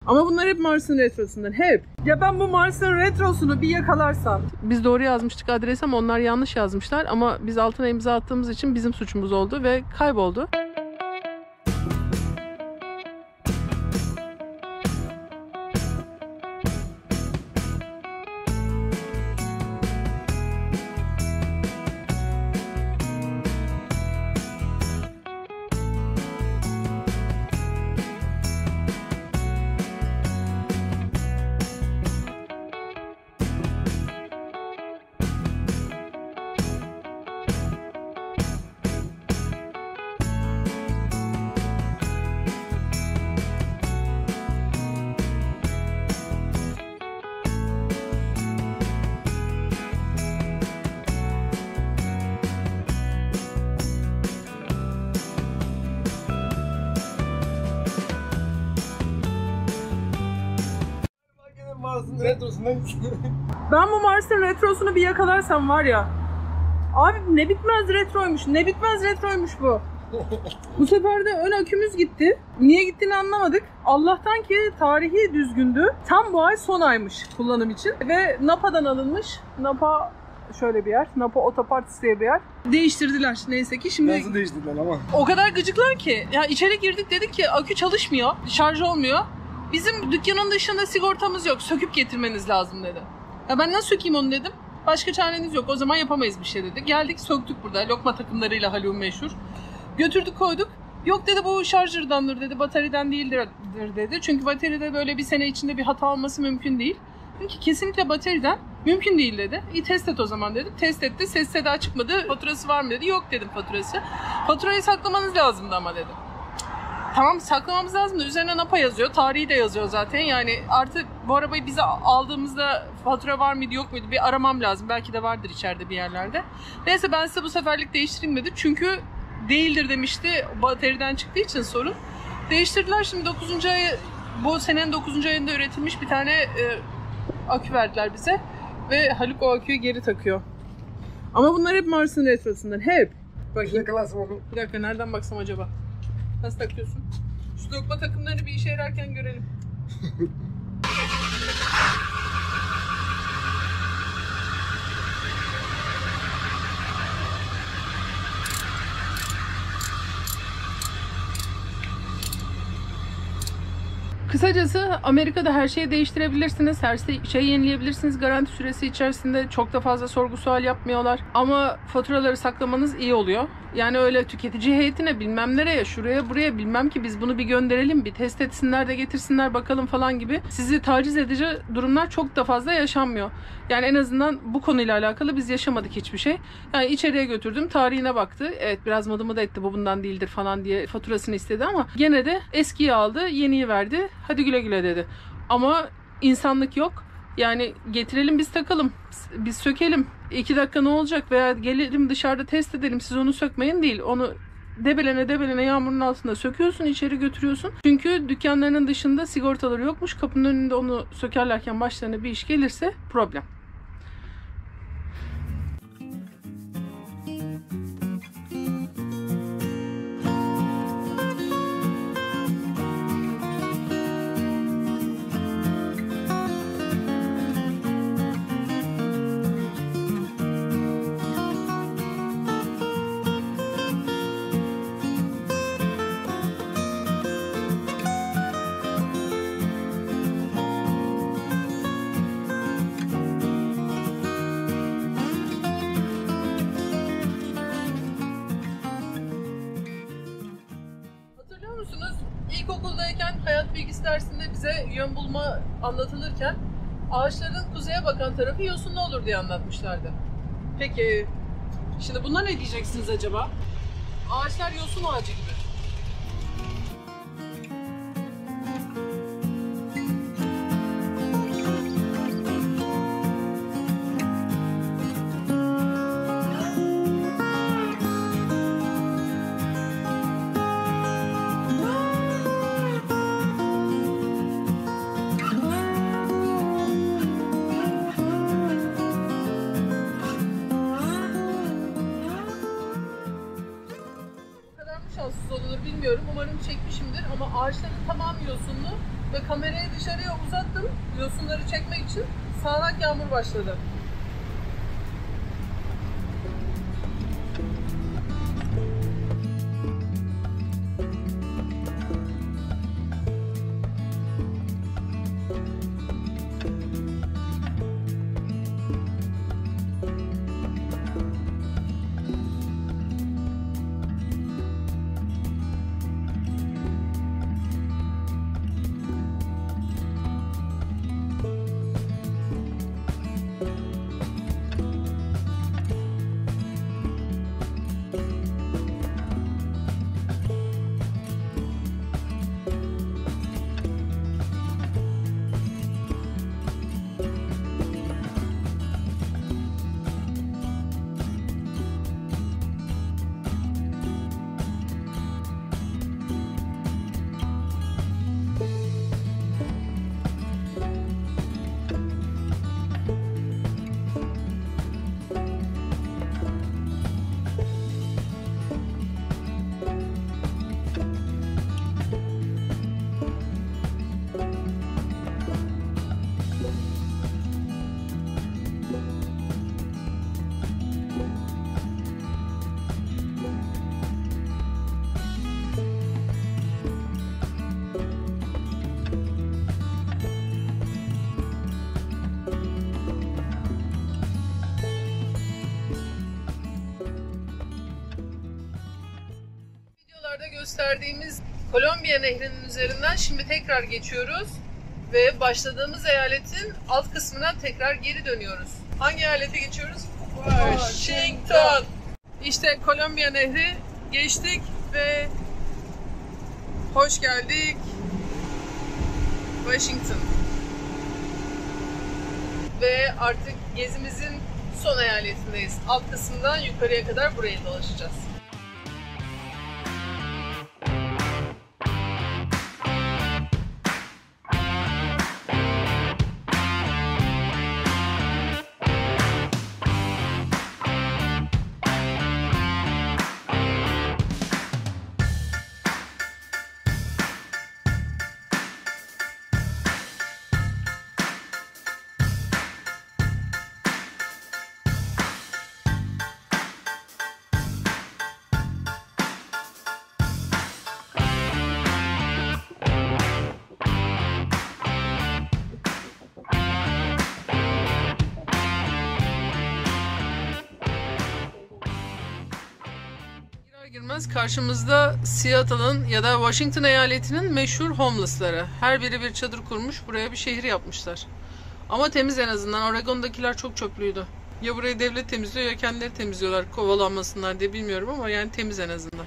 Ama bunlar hep Mars'ın retrosundan, hep. Ya ben bu Mars'ın retrosunu bir yakalarsam. Biz doğru yazmıştık adresi ama onlar yanlış yazmışlar. Ama biz altına imza attığımız için bizim suçumuz oldu ve kayboldu. Ben bu Mars'ın retrosunu bir yakalarsam var ya. Abi ne bitmez retroymuş, ne bitmez retroymuş bu. Bu sefer de ön akümüz gitti. Niye gittiğini anlamadık. Allah'tan ki tarihi düzgündü. Tam bu ay son aymış kullanım için. Ve Napa'dan alınmış. Napa şöyle bir yer. Napa Otoparts diye bir yer. Değiştirdiler neyse ki şimdi. Nasıl değiştirdiler ama? O kadar gıcıklar ki. Ya içeri girdik, dedik ki akü çalışmıyor, şarj olmuyor. Bizim dükkanın dışında sigortamız yok, söküp getirmeniz lazım dedi. Ya ben nasıl sökeyim onu dedim. Başka çareniz yok, o zaman yapamayız bir şey dedi. Geldik söktük burada, lokma takımlarıyla Haluk'un meşhur. Götürdük koyduk. Yok dedi, bu şarjırdandır dedi, bataryeden değildir dedi. Çünkü bataryede böyle bir sene içinde bir hata olması mümkün değil. Dedim ki kesinlikle bataryeden mümkün değil dedi. İyi test et o zaman dedim. Test etti, ses seda çıkmadı. Faturası var mı dedi. Yok dedim faturası. Faturayı saklamanız lazımdı ama dedim. Tamam saklamamız lazım da üzerine Napa yazıyor. Tarihi de yazıyor zaten. Yani artık bu arabayı bize aldığımızda fatura var mıydı yok muydu bir aramam lazım. Belki de vardır içeride bir yerlerde. Neyse ben size bu seferlik değiştireyim dedi. Çünkü değildir demişti. Bataryeden çıktığı için sorun. Değiştirdiler şimdi 9. ay, bu senenin 9. ayında üretilmiş bir tane akü verdiler bize. Ve Haluk o aküyü geri takıyor. Ama bunlar hep Mars'ın retrosundan. Hep. Bakayım. Yakalarsın onu. Bir dakika nereden baksam acaba? Nasıl takıyorsun? Şu lokma takımlarını bir işe yararken görelim. Kısacası Amerika'da her şeyi değiştirebilirsiniz, her şeyi yenileyebilirsiniz. Garanti süresi içerisinde çok da fazla sorgu sual yapmıyorlar. Ama faturaları saklamanız iyi oluyor. Yani öyle tüketici heyetine bilmem nereye, şuraya buraya bilmem ki biz bunu bir gönderelim, bir test etsinler de getirsinler bakalım falan gibi sizi taciz edici durumlar çok da fazla yaşanmıyor. Yani en azından bu konuyla alakalı biz yaşamadık hiçbir şey. Yani içeriye götürdüm, tarihine baktı. Evet biraz mıdı da etti, bu bundan değildir falan diye faturasını istedi ama gene de eskiyi aldı, yeniyi verdi. Hadi güle güle dedi. Ama insanlık yok. Yani getirelim biz takalım, biz sökelim. 2 dakika ne olacak veya gelelim dışarıda test edelim, siz onu sökmeyin değil. Onu debelene yağmurun altında söküyorsun, içeri götürüyorsun. Çünkü dükkanlarının dışında sigortaları yokmuş. Kapının önünde onu sökerlerken başlarına bir iş gelirse problem. İlkokuldayken hayat bilgisi dersinde bize yön bulma anlatılırken ağaçların kuzeye bakan tarafı yosunlu olur diye anlatmışlardı. Peki şimdi buna ne diyeceksiniz acaba? Ağaçlar yosun ağacı gibi. Şanssız olunur bilmiyorum. Umarım çekmişimdir ama ağaçların tamamı yosunlu ve kamerayı dışarıya uzattım yosunları çekmek için. Sağanak yağmur başladı. Gösterdiğimiz Kolombiya Nehri'nin üzerinden şimdi tekrar geçiyoruz ve başladığımız eyaletin alt kısmına tekrar geri dönüyoruz. Hangi eyalete geçiyoruz? Washington. İşte Kolombiya Nehri geçtik ve hoş geldik Washington. Ve artık gezimizin son eyaletindeyiz. Alt kısımdan yukarıya kadar burayı dolaşacağız. Girmez karşımızda Seattle'ın ya da Washington eyaletinin meşhur homeless'ları. Her biri bir çadır kurmuş, buraya bir şehir yapmışlar. Ama temiz en azından. Oregon'dakiler çok çöplüydü. Ya burayı devlet temizliyor ya kendileri temizliyorlar, kovalanmasınlar diye bilmiyorum ama yani temiz en azından.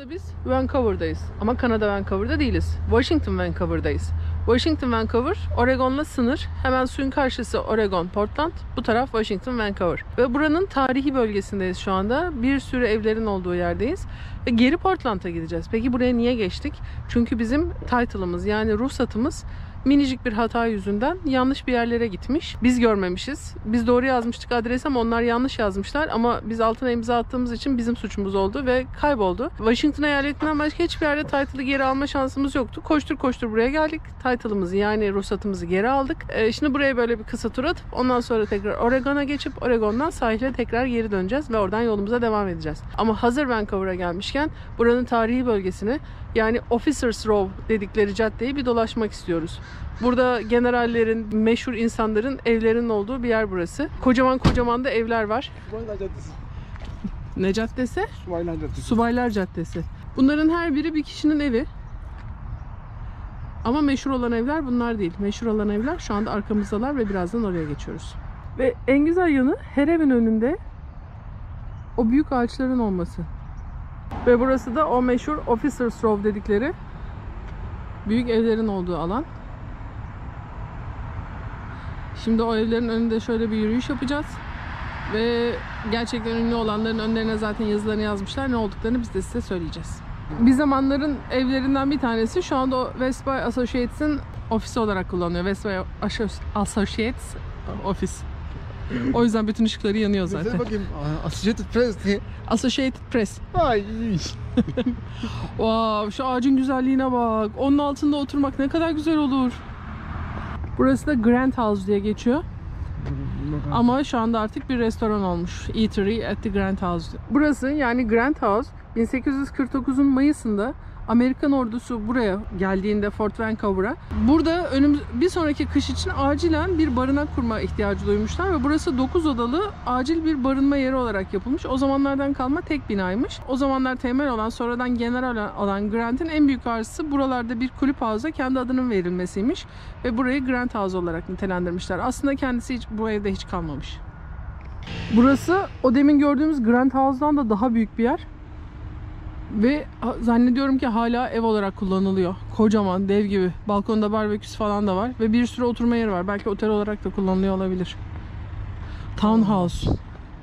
anda biz Vancouver'dayız. Ama Kanada Vancouver'da değiliz. Washington Vancouver'dayız. Washington Vancouver, Oregon'la sınır. Hemen suyun karşısı Oregon, Portland. Bu taraf Washington Vancouver. Ve buranın tarihi bölgesindeyiz şu anda. Bir sürü evlerin olduğu yerdeyiz. Ve geri Portland'a gideceğiz. Peki buraya niye geçtik? Çünkü bizim title'ımız yani ruhsatımız minicik bir hata yüzünden yanlış bir yerlere gitmiş. Biz görmemişiz. Biz doğru yazmıştık adres ama onlar yanlış yazmışlar ama biz altına imza attığımız için bizim suçumuz oldu ve kayboldu. Washington eyaletinden başka hiçbir yerde title'ı geri alma şansımız yoktu. Koştur koştur buraya geldik. Title'ımızı yani ruhsatımızı geri aldık. Şimdi buraya böyle bir kısa tur atıp ondan sonra tekrar Oregon'a geçip Oregon'dan sahile tekrar geri döneceğiz ve oradan yolumuza devam edeceğiz. Ama hazır Vancouver'a gelmişken buranın tarihi bölgesini yani Officers Row dedikleri caddeyi bir dolaşmak istiyoruz. Burada generallerin, meşhur insanların evlerinin olduğu bir yer burası. Kocaman kocaman da evler var. Subaylar Caddesi. Ne caddesi? Subaylar Caddesi. Subaylar Caddesi. Bunların her biri bir kişinin evi. Ama meşhur olan evler bunlar değil. Meşhur olan evler şu anda arkamızdalar ve birazdan oraya geçiyoruz. Ve en güzel yanı her evin önünde o büyük ağaçların olması. Ve burası da o meşhur Officers Row dedikleri büyük evlerin olduğu alan. Şimdi o evlerin önünde şöyle bir yürüyüş yapacağız. Ve gerçekten ünlü olanların önlerine zaten yazılarını yazmışlar. Ne olduklarını biz de size söyleyeceğiz. Bir zamanların evlerinden bir tanesi şu anda o West Bay Associates'in ofisi olarak kullanılıyor. West Bay Associates ofis. O yüzden bütün ışıkları yanıyor zaten. Mesela bakayım Associated Press diye. Associated Press. Ay. Wow, şu ağacın güzelliğine bak. Onun altında oturmak ne kadar güzel olur. Burası da Grant House diye geçiyor. Ama şu anda artık bir restoran olmuş. Eatery at the Grant House. Burası yani Grant House 1849'un Mayıs'ında Amerikan ordusu buraya geldiğinde Fort Vancouver'a burada bir sonraki kış için acilen bir barınak kurma ihtiyacı duymuşlar ve burası 9 odalı acil bir barınma yeri olarak yapılmış. O zamanlardan kalma tek binaymış. O zamanlar temel olan sonradan general olan Grant'in en büyük arzusu buralarda bir kulüp havza kendi adının verilmesiymiş ve burayı Grant House olarak nitelendirmişler. Aslında kendisi hiç bu evde hiç kalmamış. Burası o demin gördüğümüz Grant House'dan da daha büyük bir yer. Ve zannediyorum ki hala ev olarak kullanılıyor. Kocaman, dev gibi. Balkonda barbeküsü falan da var. Ve bir sürü oturma yeri var. Belki otel olarak da kullanılıyor olabilir. Townhouse.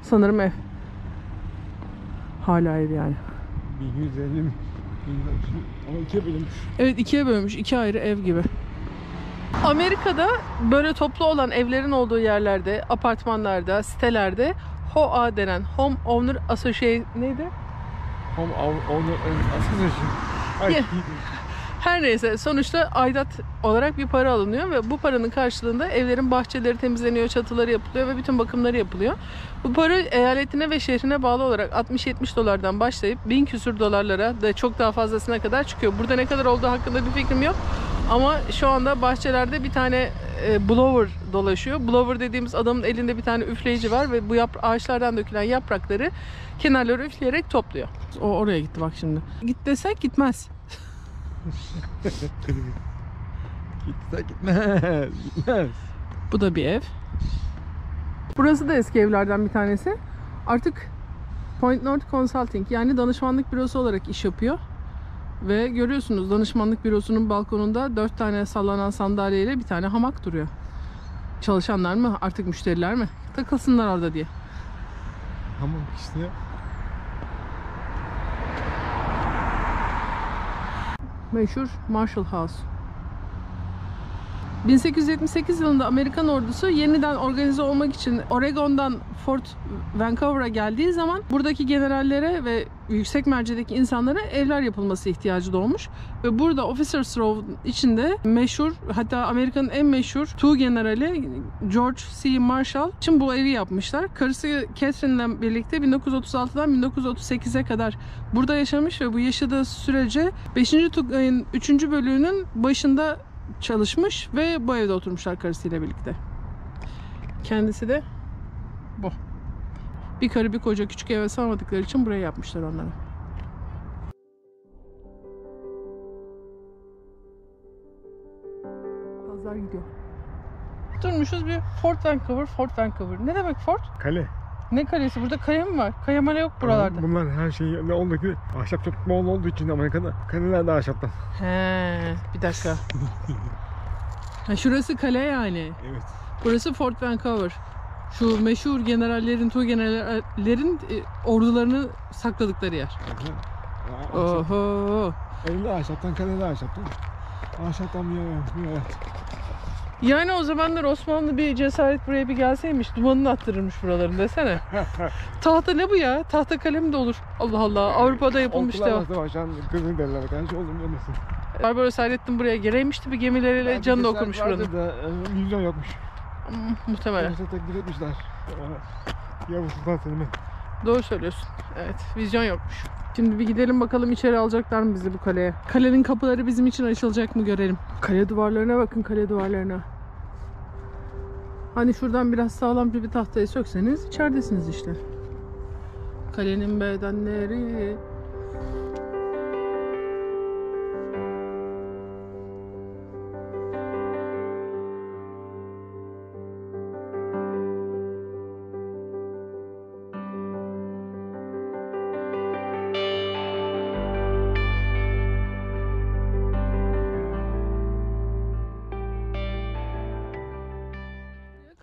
Sanırım ev. Hala ev yani. 1150 mi? Ama ikiye bölünmüş. Evet, ikiye bölmüş. 2 ayrı ev gibi. Amerika'da böyle toplu olan evlerin olduğu yerlerde, apartmanlarda, sitelerde HOA denen Home Owner Association neydi? Home Owner Association. Her neyse sonuçta aidat olarak bir para alınıyor ve bu paranın karşılığında evlerin bahçeleri temizleniyor, çatıları yapılıyor ve bütün bakımları yapılıyor. Bu para eyaletine ve şehrine bağlı olarak 60-70 dolardan başlayıp 1000 küsür dolarlara da çok daha fazlasına kadar çıkıyor. Burada ne kadar olduğu hakkında bir fikrim yok. Ama şu anda bahçelerde bir tane blower dolaşıyor. Blower dediğimiz adamın elinde bir tane üfleyici var ve bu ağaçlardan dökülen yaprakları kenarları üfleyerek topluyor. O oraya gitti bak şimdi. Git desek gitmez. Gitmez. Bu da bir ev. Burası da eski evlerden bir tanesi. Artık Point North Consulting yani danışmanlık bürosu olarak iş yapıyor. Ve görüyorsunuz danışmanlık bürosunun balkonunda 4 tane sallanan sandalyeyle bir tane hamak duruyor. Çalışanlar mı artık müşteriler mi? Takılsınlar orada diye. Hamak işte ya. Meşhur Marshall House. 1878 yılında Amerikan ordusu yeniden organize olmak için Oregon'dan Fort Vancouver'a geldiği zaman buradaki generallere ve yüksek mercedeki insanlara evler yapılması ihtiyacı doğmuş. Ve burada Officers Row'un içinde meşhur, hatta Amerika'nın en meşhur Tuğgenerali George C. Marshall için bu evi yapmışlar. Karısı Catherine'le birlikte 1936'dan 1938'e kadar burada yaşamış ve bu yaşadığı sürece 5. Tugay'ın 3. bölüğünün başında çalışmış ve bu evde oturmuşlar karısıyla birlikte. Kendisi de bu. Bir karı bir koca küçük eve sığamadıkları için buraya yapmışlar onları. Pazar gidiyor. Durmuşuz bir Fort Vancouver. Ne demek Fort? Kale. Ne kalesi? Burada kale mi var? Kale male yok buralarda. Bunlar her şey ne oldu ki? Ahşap çok bol olduğu için Amerika'da kaleler de ahşaptan. He, bir dakika. Ha, şurası kale yani. Evet. Burası Fort Vancouver. Şu meşhur generallerin, generallerin ordularını sakladıkları yer. Oho. Evde ahşaptan, kalede ahşaptan. Ahşaptan bir hayat. Yani o zamanlar Osmanlı bir cesaret buraya bir gelseymiş, dumanını attırırmış buraların desene. Tahta ne bu ya? Tahta kalem de olur. Allah Allah, Avrupa'da yapılmış da. Savaşan kızın derler. Karşı oğlum demesin. Barbaros Hayrettin buraya geleymişti, bir gemileriyle canını okurmuş buranın. Vizyon yokmuş. Muhtemelen. Yoksa teklif etmişler. Yavuz Sultan Selim'e. Doğru söylüyorsun. Evet, vizyon yokmuş. Şimdi bir gidelim bakalım içeri alacaklar mı bizi bu kaleye? Kalenin kapıları bizim için açılacak mı görelim. Kale duvarlarına bakın, kale duvarlarına. Hani şuradan biraz sağlamcı bir tahtayı sökseniz içeridesiniz işte. Kalenin bedenleri.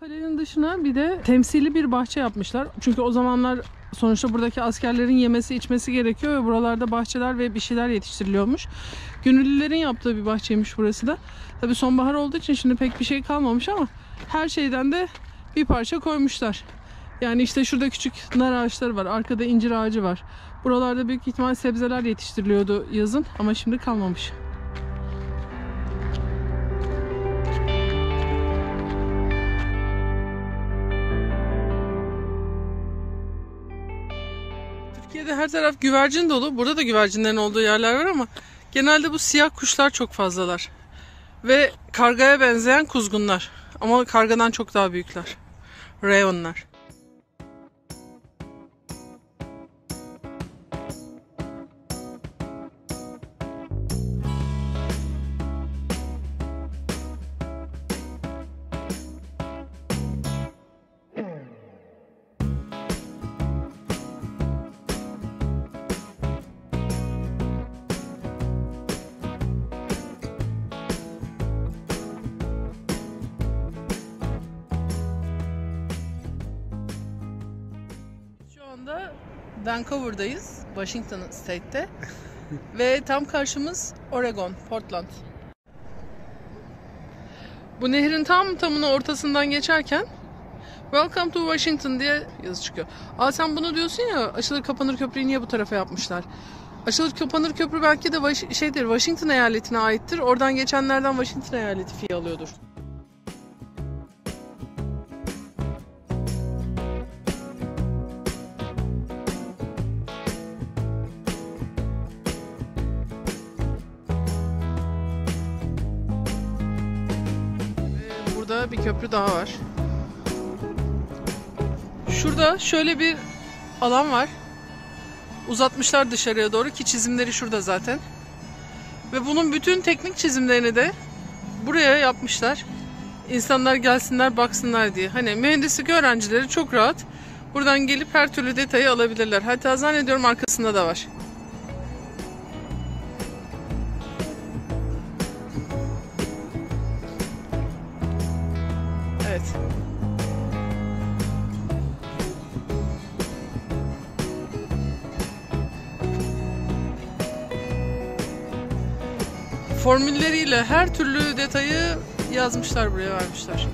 Kalenin dışına bir de temsili bir bahçe yapmışlar. Çünkü o zamanlar sonuçta buradaki askerlerin yemesi içmesi gerekiyor ve buralarda bahçeler ve bir şeyler yetiştiriliyormuş. Gönüllülerin yaptığı bir bahçeymiş burası da. Tabii sonbahar olduğu için şimdi pek bir şey kalmamış ama her şeyden de bir parça koymuşlar. Yani işte şurada küçük nar ağaçları var. Arkada incir ağacı var. Buralarda büyük ihtimal sebzeler yetiştiriliyordu yazın ama şimdi kalmamış. Türkiye'de her taraf güvercin dolu. Burada da güvercinlerin olduğu yerler var ama genelde bu siyah kuşlar çok fazlalar. Ve kargaya benzeyen kuzgunlar. Ama kargadan çok daha büyükler. Ravenlar. Vancouver'dayız, Washington State'te ve tam karşımız Oregon, Portland. Bu nehrin tamına ortasından geçerken Welcome to Washington diye yazı çıkıyor. Aa sen bunu diyorsun ya, açılır kapanır köprüyü niye bu tarafa yapmışlar? Açılır kapanır köprü belki de Washington eyaletine aittir. Oradan geçenlerden Washington eyaleti fee alıyordur. Burada bir köprü daha var. Şurada şöyle bir alan var. Uzatmışlar dışarıya doğru ki çizimleri şurada zaten. Ve bunun bütün teknik çizimlerini de buraya yapmışlar. İnsanlar gelsinler baksınlar diye. Hani mühendislik öğrencileri çok rahat buradan gelip her türlü detayı alabilirler. Hatta zannediyorum arkasında da var. Evet. Formülleriyle her türlü detayı yazmışlar, buraya vermişler.